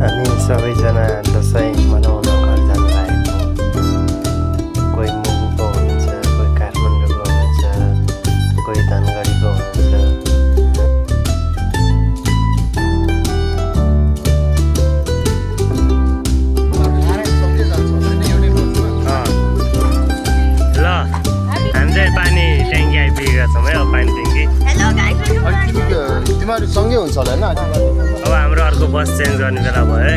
हामी सबैजना दसैँ मनाउन घर जानु लागेको। कोही मुगुको हुनुहुन्छ, कोही काठमाडौँको हुनुहुन्छ, कोही धनगढीको हुनुहुन्छ। ल हामी चाहिँ पानी ट्याङ्की आइपुगेका छौँ है। अब पानी ट्याङ्की तिमीहरू सँगै हुन्छ होला होइन? अब हाम्रो अर्को बस चेन्ज गर्ने बेला भयो है।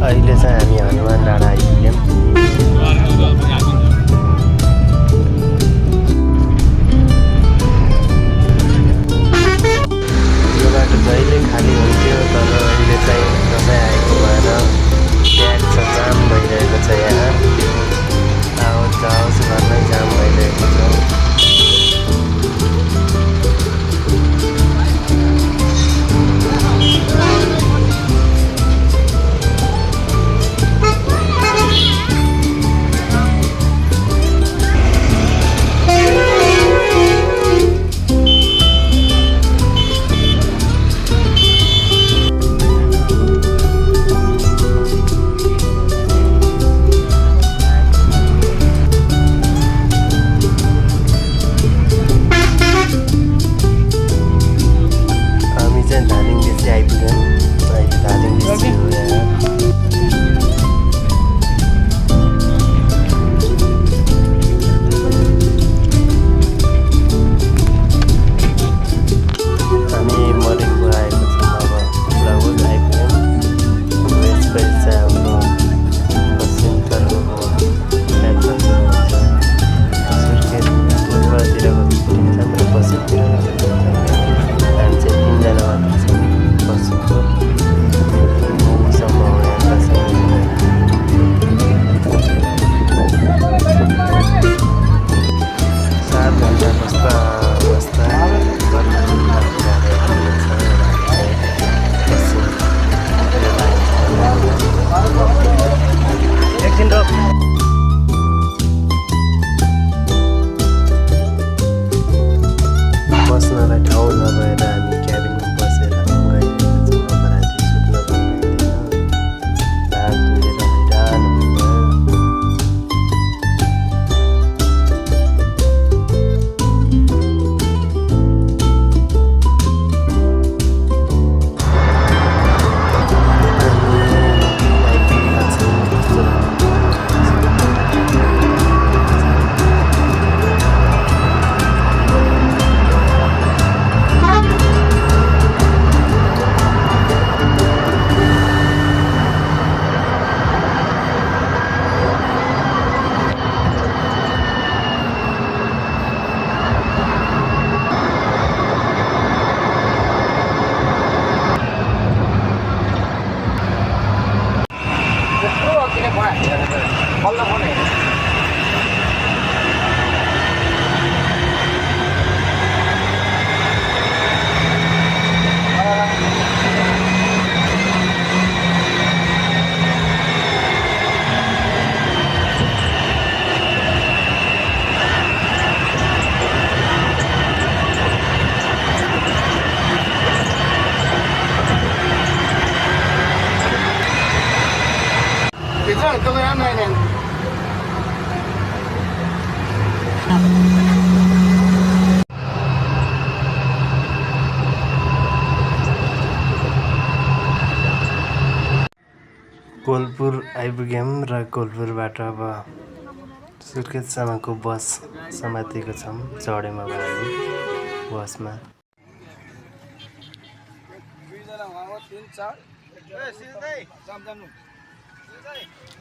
अहिले चाहिँ हामी हनुमान डाँडा आइपुग्यौँ। यो बाटो जहिले खाली हुन्थ्यो, तर अहिले चाहिँ दसैँ आएको भएर ट्याग छ, जाम भइरहेको छ यहाँ। आवत जाओस् घरमै जाम भइरहेको छ। बस्नलाई ठाउँ नभएर हामी क्याबिनमा बसेर गइरहेको छौँ। राति सुत्न पनि पाइँदैन। हात धुएर हैरान हुनुभयो। कोलपुर आइपुग्यौँ र कोलपुरबाट अब सुर्खेतसम्मको बस समातेको छौँ। चढ्यौँ अब हामी बसमा।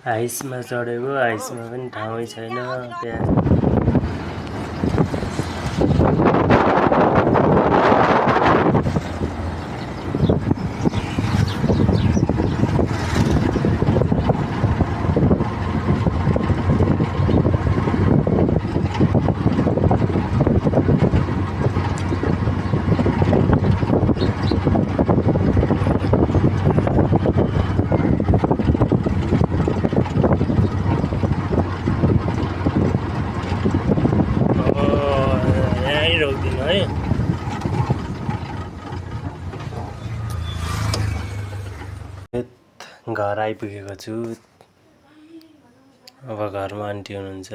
हाइसमा चढेको, हाइसमा पनि ठाउँै छैन त्यहाँ। है। घर आइपुगेको छु। अब घरमा आन्टी हुनुहुन्छ।